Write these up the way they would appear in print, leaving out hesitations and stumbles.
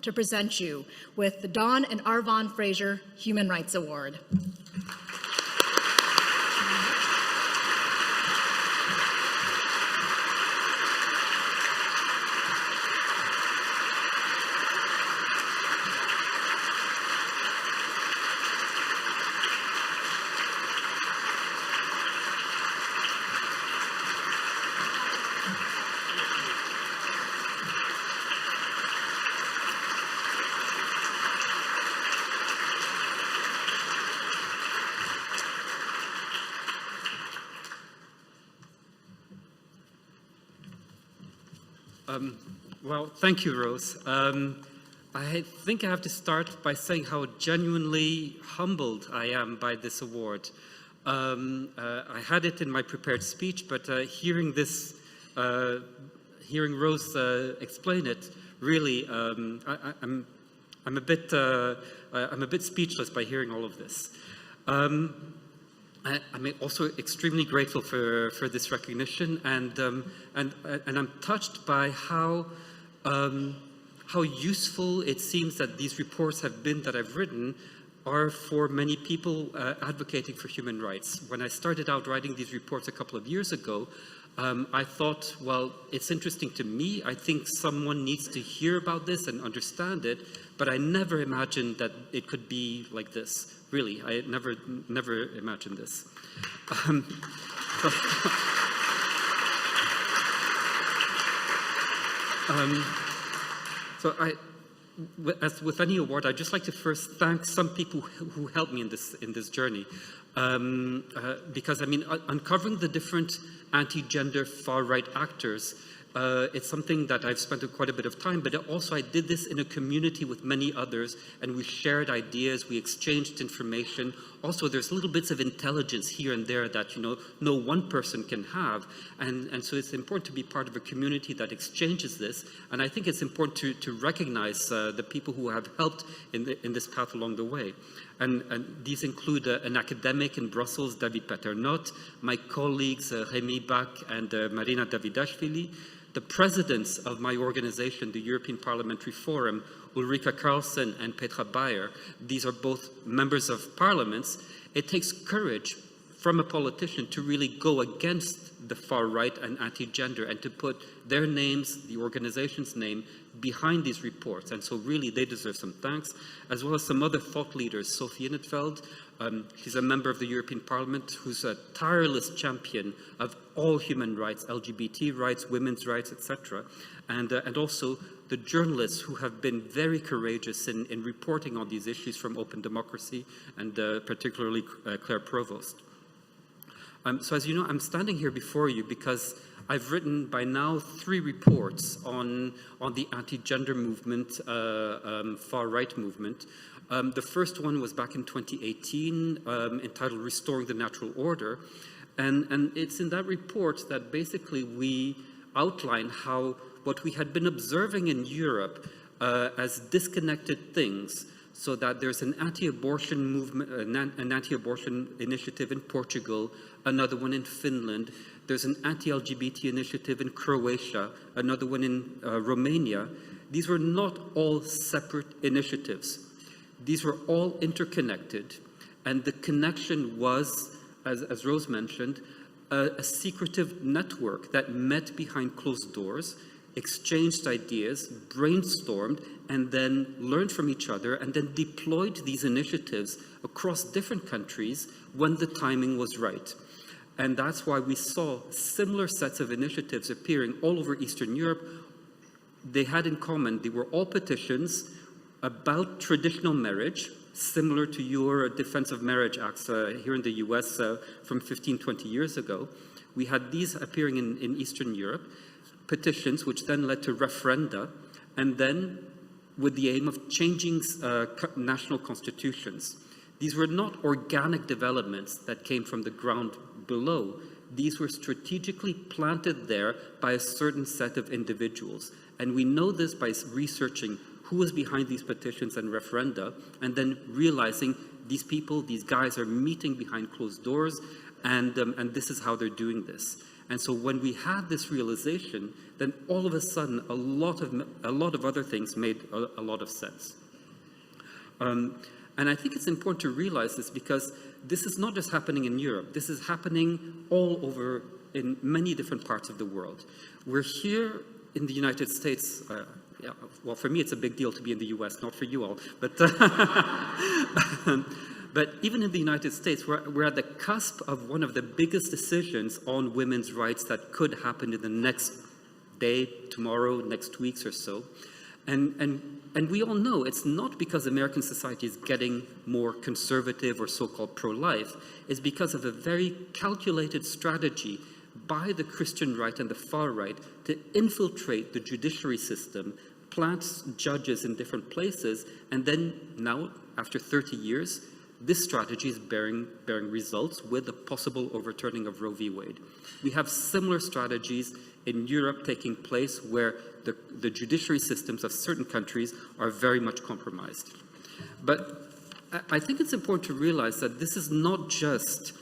to present you with the Dawn and Arvon Fraser Human Rights Award. Well, thank you, Rose. I think I have to start by saying how genuinely humbled I am by this award. I had it in my prepared speech, but hearing Rose explain it, really, I'm a bit speechless by hearing all of this. I'm also extremely grateful for this recognition, and I'm touched by how useful it seems that these reports have been that I've written are for many people advocating for human rights. When I started out writing these reports a couple of years ago, I thought, well, it's interesting to me. I think someone needs to hear about this and understand it, but I never imagined that it could be like this. Really, I never imagined this. As with any award, I'd just like to first thank some people who helped me in this journey, because I mean, uncovering the different anti-gender far-right actors. It's something that I've spent quite a bit of time, but also I did this in a community with many others, and we shared ideas, we exchanged information. Also, there's little bits of intelligence here and there that, you know, no one person can have, and so it's important to be part of a community that exchanges this, and I think it's important to recognize the people who have helped in this path along the way. And these include an academic in Brussels, David Paternot, my colleagues Rémi Bach and Marina Davidashvili, the presidents of my organization, the European Parliamentary Forum, Ulrika Carlsen and Petra Bayer. These are both members of parliaments. It takes courage from a politician to really go against the far right and anti-gender and to put their names, the organization's name, behind these reports. And so really they deserve some thanks, as well as some other thought leaders. Sophie Inetfeld, she's a member of the European Parliament who's a tireless champion of all human rights, LGBT rights, women's rights, etc. And also the journalists who have been very courageous in reporting on these issues from Open Democracy, and particularly Claire Provost. So as you know, I'm standing here before you because I've written by now 3 reports on the anti-gender movement, far-right movement. The first one was back in 2018, entitled Restoring the Natural Order. And it's in that report that basically we outline how what we had been observing in Europe as disconnected things, so that there's an anti-abortion movement, an anti-abortion initiative in Portugal, another one in Finland, there's an anti-LGBT initiative in Croatia, another one in Romania. These were not all separate initiatives. These were all interconnected, and the connection was, as Rose mentioned, a secretive network that met behind closed doors, exchanged ideas, brainstormed, and then learned from each other, and then deployed these initiatives across different countries when the timing was right. And that's why we saw similar sets of initiatives appearing all over Eastern Europe. They had in common, they were all petitions about traditional marriage, similar to your Defense of Marriage Acts here in the US from 15, 20 years ago. We had these appearing in Eastern Europe, petitions which then led to referenda, and then with the aim of changing national constitutions. These were not organic developments that came from the ground below. These were strategically planted there by a certain set of individuals. And we know this by researching who was behind these petitions and referenda, and then realizing these people, these guys are meeting behind closed doors, and this is how they're doing this. And so when we had this realization, then all of a sudden, a lot of other things made a lot of sense. And I think it's important to realize this because this is not just happening in Europe. This is happening all over in many different parts of the world. We're here in the United States. Yeah, well, for me, it's a big deal to be in the US, not for you all. But, but even in the United States, we're at the cusp of one of the biggest decisions on women's rights that could happen in the next day, tomorrow, next weeks or so. And we all know it's not because American society is getting more conservative or so-called pro-life. It's because of a very calculated strategy by the Christian right and the far right to infiltrate the judiciary system, plant judges in different places, and then now, after 30 years, this strategy is bearing results with the possible overturning of Roe v. Wade. We have similar strategies in Europe taking place where the judiciary systems of certain countries are very much compromised. But I think it's important to realize that this is not just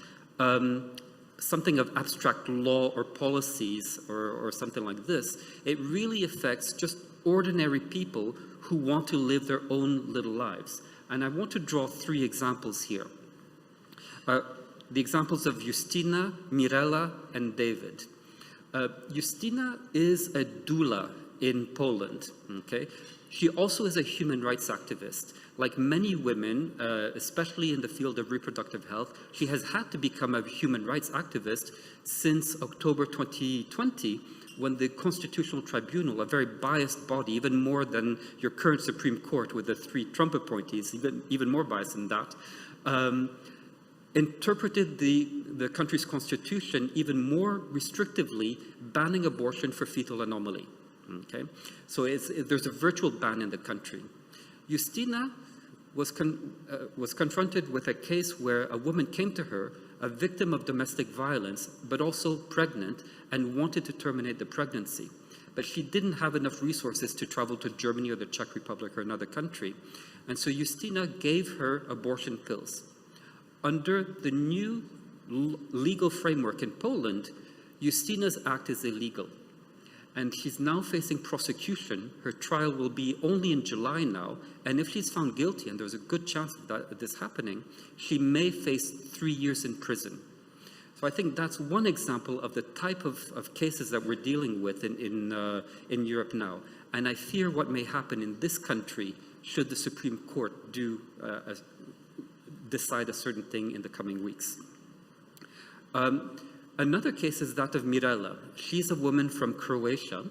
something of abstract law or policies or something like this. It really affects just ordinary people who want to live their own little lives. And I want to draw 3 examples here. The examples of Justina, Mirela, and David. Justina is a doula in Poland, okay? She also is a human rights activist. Like many women, especially in the field of reproductive health, she has had to become a human rights activist since October 2020, when the Constitutional Tribunal, a very biased body, even more than your current Supreme Court with the 3 Trump appointees, even more biased than that, interpreted the country's constitution even more restrictively, banning abortion for fetal anomaly. Okay, so there's a virtual ban in the country. Justina was confronted with a case where a woman came to her, a victim of domestic violence, but also pregnant, and wanted to terminate the pregnancy. But she didn't have enough resources to travel to Germany or the Czech Republic or another country. And so Justina gave her abortion pills. Under the new legal framework in Poland, Justina's act is illegal. And she's now facing prosecution. Her trial will be only in July now. And if she's found guilty, and there's a good chance of this happening, she may face 3 years in prison. So I think that's one example of the type of cases that we're dealing with in Europe now. And I fear what may happen in this country should the Supreme Court decide a certain thing in the coming weeks. Another case is that of Mirela. She's a woman from Croatia.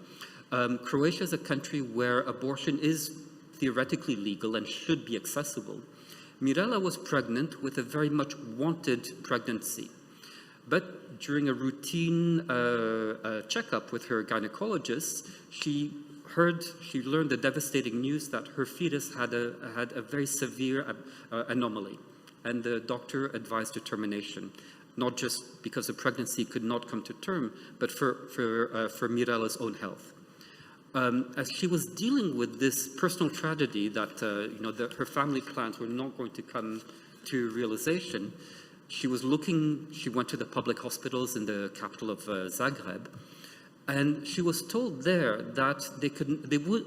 Croatia is a country where abortion is theoretically legal and should be accessible. Mirela was pregnant with a very much wanted pregnancy. But during a routine checkup with her gynecologist, she learned the devastating news that her fetus had a very severe anomaly. And the doctor advised termination, not just because the pregnancy could not come to term, but for Mirela's own health. As she was dealing with this personal tragedy that her family plans were not going to come to realization, she went to the public hospitals in the capital of Zagreb, and she was told there that they would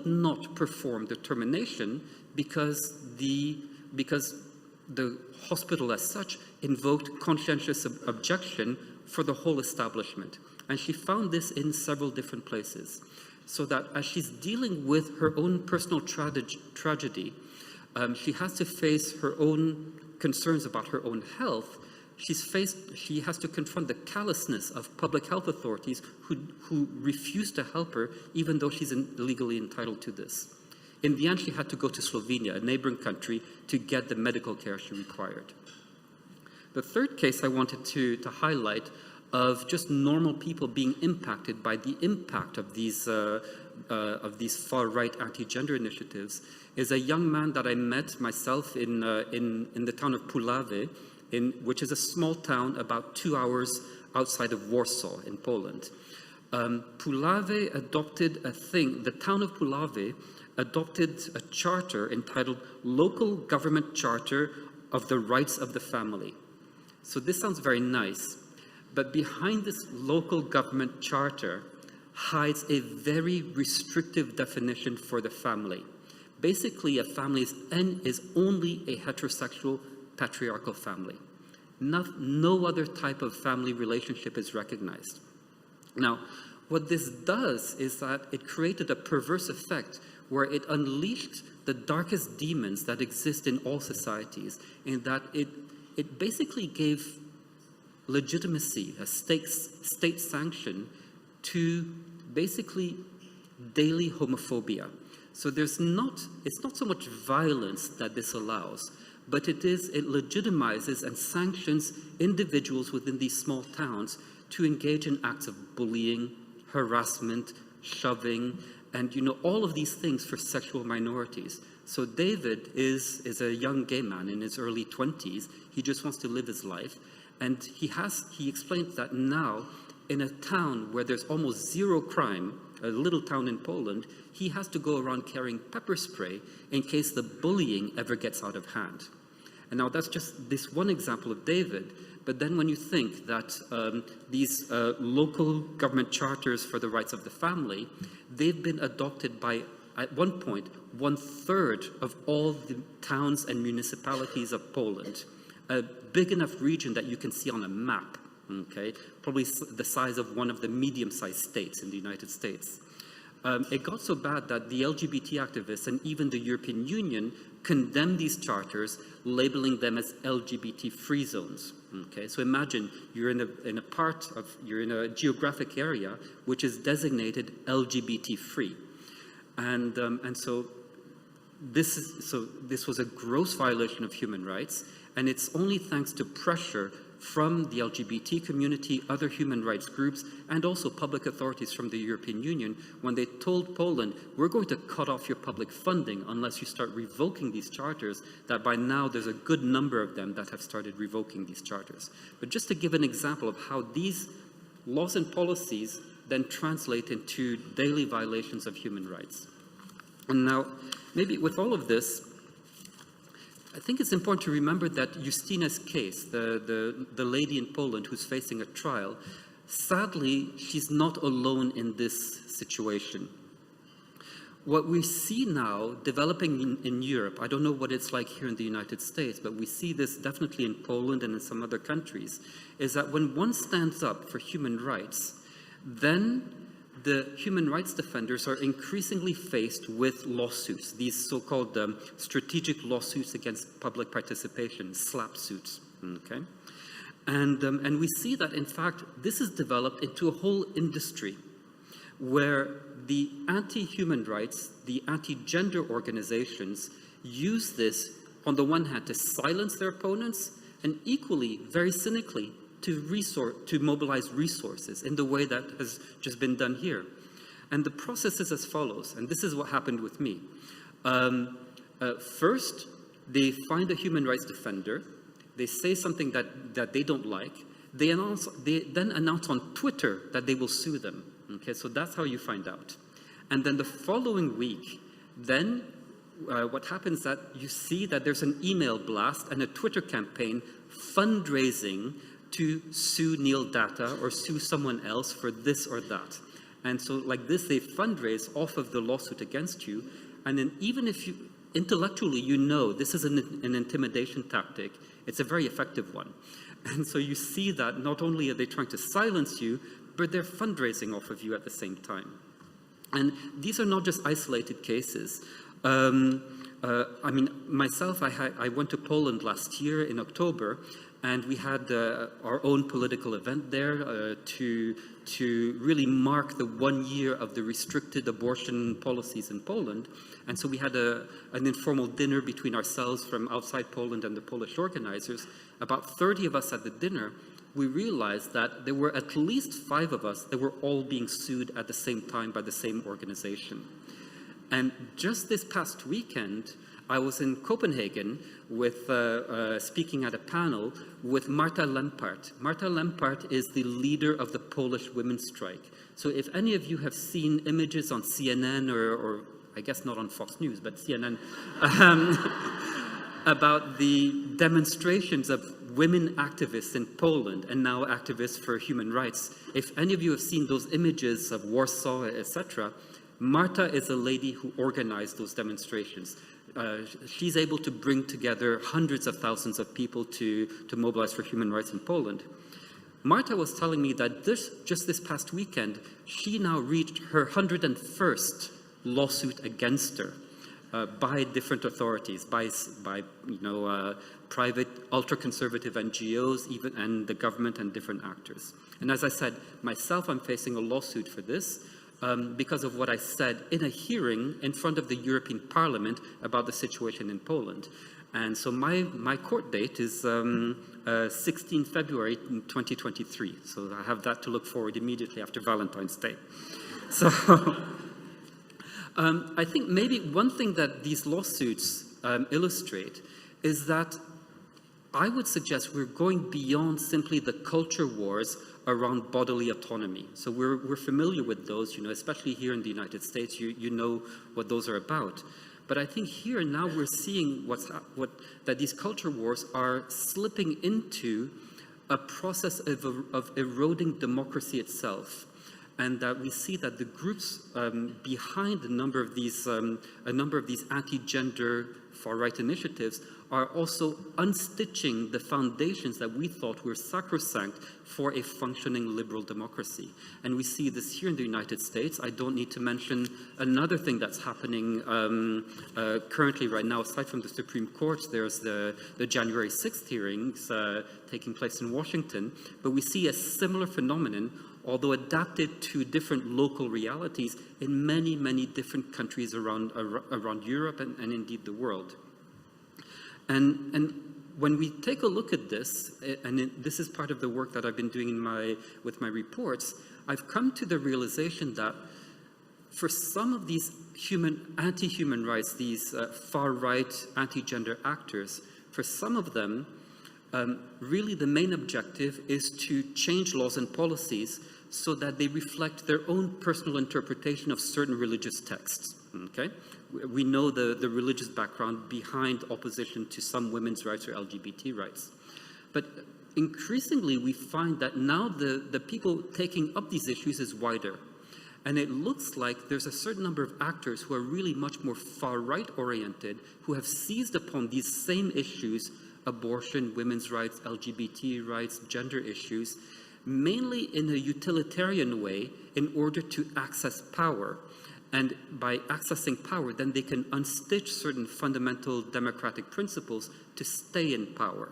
not perform the termination because the hospital as such invoked conscientious objection for the whole establishment. And she found this in several different places. So that as she's dealing with her own personal tragedy, she has to face her own concerns about her own health. She has to confront the callousness of public health authorities who refuse to help her, even though she's legally entitled to this. In the end, she had to go to Slovenia, a neighboring country, to get the medical care she required. The third case I wanted to highlight of just normal people being impacted by the impact of these far-right anti-gender initiatives is a young man that I met myself in the town of Puławy, which is a small town about 2 hours outside of Warsaw in Poland. Puławy adopted the town of Puławy adopted a charter entitled Local Government Charter of the Rights of the Family. So this sounds very nice, But behind this local government charter hides a very restrictive definition for the family. Basically, a family is only a heterosexual patriarchal family. No other type of family relationship is recognized. Now, what this does is that it created a perverse effect where it unleashed the darkest demons that exist in all societies, in that it basically gave legitimacy, a state sanction to basically daily homophobia. So it's not so much violence that this allows, but it legitimizes and sanctions individuals within these small towns to engage in acts of bullying, harassment, shoving, and all of these things for sexual minorities. So David is a young gay man in his early 20s. He just wants to live his life. And he explains that now, in a town where there's almost zero crime, a little town in Poland, he has to go around carrying pepper spray in case the bullying ever gets out of hand. And now that's just this one example of David, but then when you think that these local government charters for the rights of the family, they've been adopted by, at one point, 1/3 of all the towns and municipalities of Poland. A big enough region that you can see on a map, okay? Probably the size of one of the medium-sized states in the United States. It got so bad that the LGBT activists and even the European Union condemned these charters, labeling them as LGBT-free zones. Okay, so imagine you're you're in a geographic area which is designated LGBT-free, and so this was a gross violation of human rights, and it's only thanks to pressure from the LGBT community, other human rights groups, and also public authorities from the European Union, when they told Poland, we're going to cut off your public funding unless you start revoking these charters, that by now there's a good number of them that have started revoking these charters. But just to give an example of how these laws and policies then translate into daily violations of human rights. And now, maybe with all of this, I think it's important to remember that Justina's case, the lady in Poland who's facing a trial, sadly, she's not alone in this situation. What we see now developing in Europe, I don't know what it's like here in the United States, but we see this definitely in Poland and in some other countries, is that when one stands up for human rights, then the human rights defenders are increasingly faced with lawsuits, these so-called strategic lawsuits against public participation, SLAP suits, okay? And we see that, in fact, this has developed into a whole industry where the anti-human rights, the anti-gender organizations use this, on the one hand, to silence their opponents, and equally, very cynically, to mobilize resources in the way that has just been done here. And the process is as follows, and this is what happened with me. First, they find a human rights defender, they say something that they don't like, they then announce on Twitter that they will sue them. Okay, so that's how you find out. And then the following week, then what happens is that you see that there's an email blast and a Twitter campaign fundraising to sue Neil Datta or sue someone else for this or that. And so like this, they fundraise off of the lawsuit against you. And then even if you, intellectually, you know this is an intimidation tactic, it's a very effective one. And so you see that not only are they trying to silence you, but they're fundraising off of you at the same time. And these are not just isolated cases. I mean, myself, I went to Poland last year in October, and we had our own political event there to really mark the 1 year of the restricted abortion policies in Poland. And so we had an informal dinner between ourselves from outside Poland and the Polish organizers. About 30 of us at the dinner. We realized that there were at least 5 of us that were all being sued at the same time by the same organization. And just this past weekend, I was in Copenhagen with speaking at a panel with Marta Lempart. Marta Lempart is the leader of the Polish women's strike. So if any of you have seen images on CNN or I guess not on Fox News, but CNN, about the demonstrations of women activists in Poland and now activists for human rights. If any of you have seen those images of Warsaw, etc., Marta is a lady who organized those demonstrations. She's able to bring together hundreds of thousands of people to mobilize for human rights in Poland. Marta was telling me that just this past weekend, she now reached her 101st lawsuit against her by different authorities, by private ultra-conservative NGOs, even, and the government and different actors. And as I said, myself, I'm facing a lawsuit for this because of what I said in a hearing in front of the European Parliament about the situation in Poland. And so my court date is 16 February 2023. So I have that to look forward immediately after Valentine's Day. So I think maybe one thing that these lawsuits illustrate is that I would suggest we're going beyond simply the culture wars around bodily autonomy. So we're familiar with those, especially here in the United States, you know what those are about. But I think here now we're seeing that these culture wars are slipping into a process of eroding democracy itself. And that we see that the groups behind a number of these anti-gender far-right initiatives are also unstitching the foundations that we thought were sacrosanct for a functioning liberal democracy. And we see this here in the United States. I don't need to mention another thing that's happening currently right now. Aside from the Supreme Court, there's the January 6th hearings taking place in Washington. But we see a similar phenomenon, although adapted to different local realities in many, many different countries around Europe and indeed the world. And when we take a look at this, and this is part of the work that I've been doing with my reports, I've come to the realization that for some of these anti-human rights, these far-right anti-gender actors, for some of them, really the main objective is to change laws and policies so that they reflect their own personal interpretation of certain religious texts, okay? We know the religious background behind opposition to some women's rights or LGBT rights. But increasingly, we find that now the people taking up these issues is wider. And it looks like there's a certain number of actors who are really much more far-right oriented, who have seized upon these same issues, abortion, women's rights, LGBT rights, gender issues, mainly in a utilitarian way in order to access power. And by accessing power, then they can unstitch certain fundamental democratic principles to stay in power.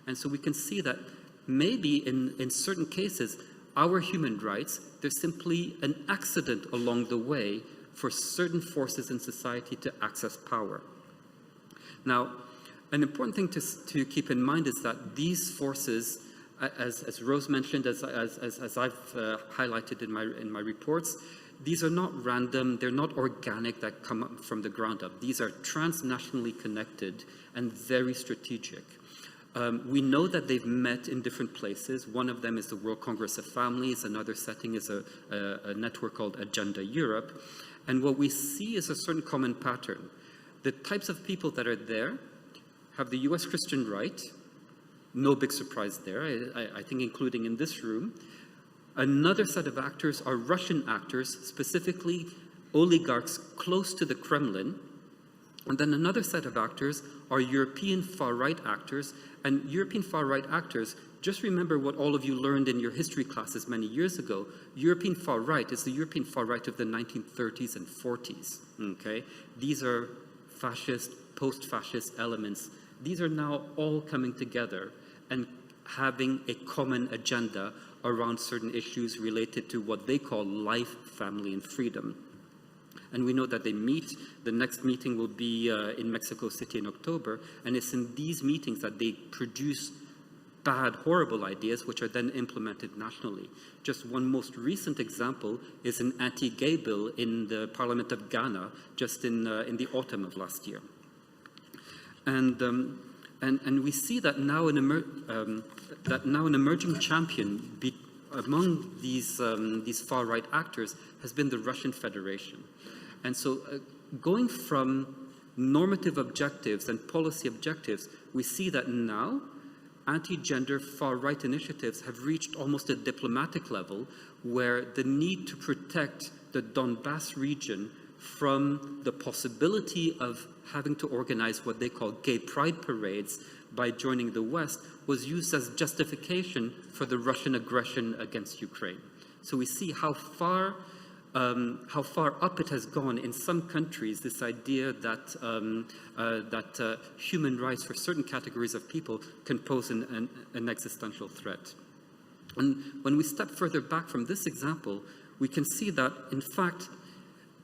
And so we can see that maybe in certain cases, our human rights, there's simply an accident along the way for certain forces in society to access power. Now, an important thing to keep in mind is that these forces, as Rose mentioned, as I've highlighted in my reports, these are not random, they're not organic that come up from the ground up. These are transnationally connected and very strategic. We know that they've met in different places. One of them is the World Congress of Families. Another setting is a network called Agenda Europe. And what we see is a certain common pattern. The types of people that are there have the US Christian right. No big surprise there, I think including in this room. Another set of actors are Russian actors, specifically oligarchs close to the Kremlin. And then another set of actors are European far-right actors. And European far-right actors, just remember what all of you learned in your history classes many years ago. European far-right is the European far-right of the 1930s and 40s. Okay? These are fascist, post-fascist elements. These are now all coming together and having a common agenda around certain issues related to what they call life, family, and freedom. And we know that they meet. The next meeting will be in Mexico City in October. And it's in these meetings that they produce bad, horrible ideas, which are then implemented nationally. Just one most recent example is an anti-gay bill in the Parliament of Ghana, just in the autumn of last year. And we see that now an emerging champion among these far-right actors has been the Russian Federation. And so going from normative objectives and policy objectives, we see that now anti-gender far-right initiatives have reached almost a diplomatic level, where the need to protect the Donbass region from the possibility of having to organize what they call gay pride parades by joining the West was used as justification for the Russian aggression against Ukraine. So we see how far up it has gone in some countries, this idea that human rights for certain categories of people can pose an existential threat. And when we step further back from this example, we can see that, in fact,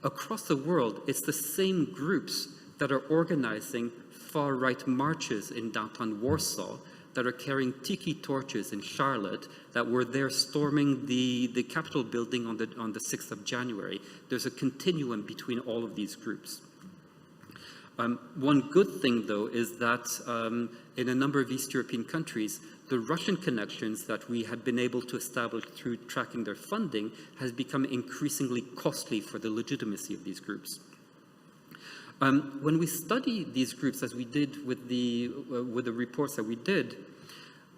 across the world, it's the same groups that are organizing far-right marches in downtown Warsaw, that are carrying tiki torches in Charlotte, that were there storming the Capitol building on the 6th of January. There's a continuum between all of these groups. One good thing, though, is that in a number of East European countries, the Russian connections that we had been able to establish through tracking their funding has become increasingly costly for the legitimacy of these groups. When we study these groups, as we did with the reports that we did,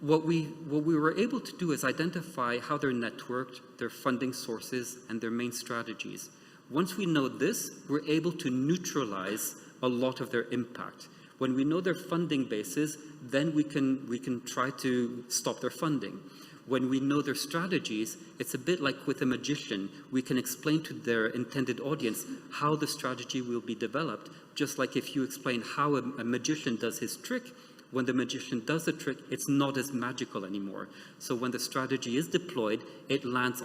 what we were able to do is identify how they're networked, their funding sources, and their main strategies. Once we know this, we're able to neutralize a lot of their impact. When we know their funding bases, then we can try to stop their funding. When we know their strategies, it's a bit like with a magician. We can explain to their intended audience how the strategy will be developed, just like if you explain how a magician does his trick. When the magician does the trick, it's not as magical anymore. So when the strategy is deployed, it lands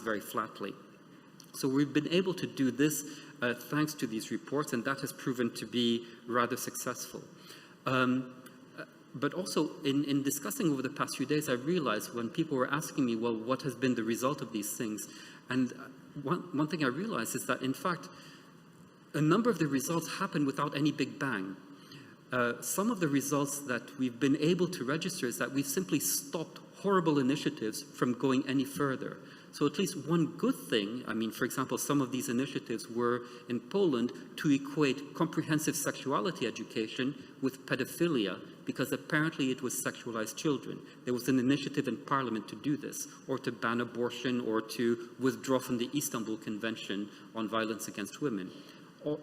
very flatly. So we've been able to do this thanks to these reports, and that has proven to be rather successful. But also, in discussing over the past few days, I realized when people were asking me, well, what has been the result of these things? And one thing I realized is that, in fact, a number of the results happen without any big bang. Some of the results that we've been able to register is that we've simply stopped horrible initiatives from going any further. So at least one good thing, I mean, for example, some of these initiatives were in Poland to equate comprehensive sexuality education with pedophilia, because apparently it was sexualized children. There was an initiative in parliament to do this, or to ban abortion, or to withdraw from the Istanbul Convention on violence against women.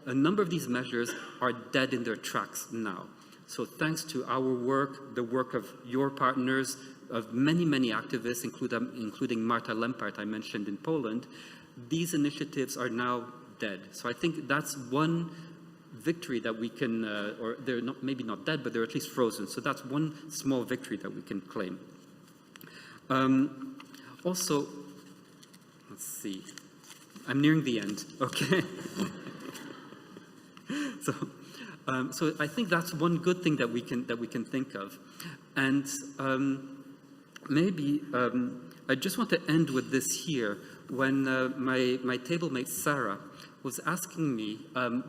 A number of these measures are dead in their tracks now. So thanks to our work, the work of your partners, of many, many activists, including Marta Lempart I mentioned in Poland, these initiatives are now dead. So I think that's one victory that we can, or they're not, maybe not dead, but they're at least frozen. So that's one small victory that we can claim. Also, let's see, I'm nearing the end, okay? So I think that's one good thing that we can think of. And maybe I just want to end with this here. When my table mate Sarah was asking me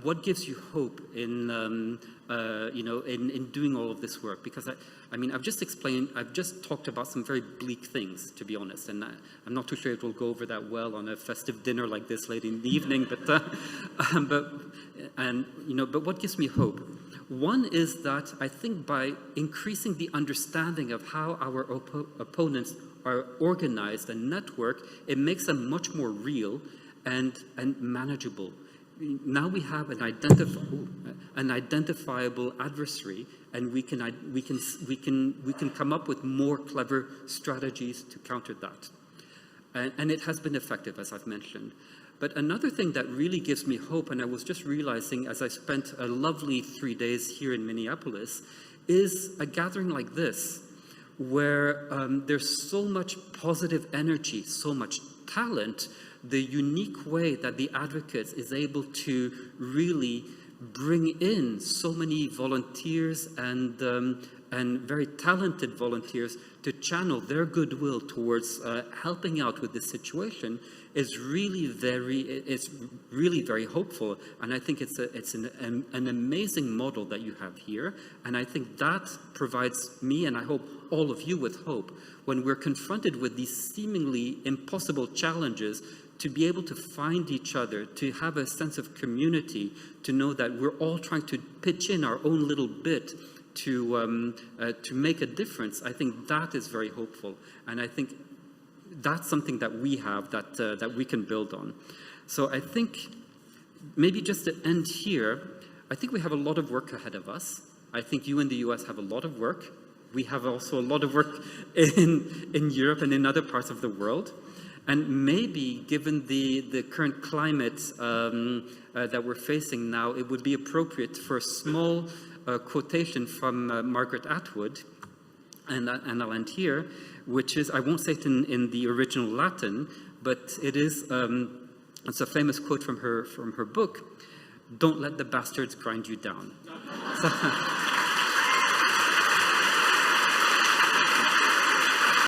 what gives you hope in in doing all of this work, because I mean I've just talked about some very bleak things, to be honest, and I'm not too sure it will go over that well on a festive dinner like this late in the evening, but what gives me hope? One is that I think by increasing the understanding of how our opponents are organized and networked, it makes them much more real and manageable. Now we have an identifiable adversary, and we can come up with more clever strategies to counter that. And it has been effective, as I've mentioned. But another thing that really gives me hope, and I was just realizing as I spent a lovely 3 days here in Minneapolis, is a gathering like this, where there's so much positive energy, so much talent, the unique way that the Advocates is able to really bring in so many volunteers and very talented volunteers to channel their goodwill towards helping out with this situation is really very hopeful. And I think it's an amazing model that you have here. And I think that provides me, and I hope all of you, with hope when we're confronted with these seemingly impossible challenges, to be able to find each other, to have a sense of community, to know that we're all trying to pitch in our own little bit to make a difference, I think that is very hopeful. And I think that's something that we have that we can build on. So I think maybe just to end here, I think we have a lot of work ahead of us. I think you in the US have a lot of work. We have also a lot of work in Europe and in other parts of the world. And maybe, given the current climate that we're facing now, it would be appropriate for a small quotation from Margaret Atwood, and I'll end here, which is, I won't say it in the original Latin, but it is, it's a famous quote from her book, "Don't let the bastards grind you down." So,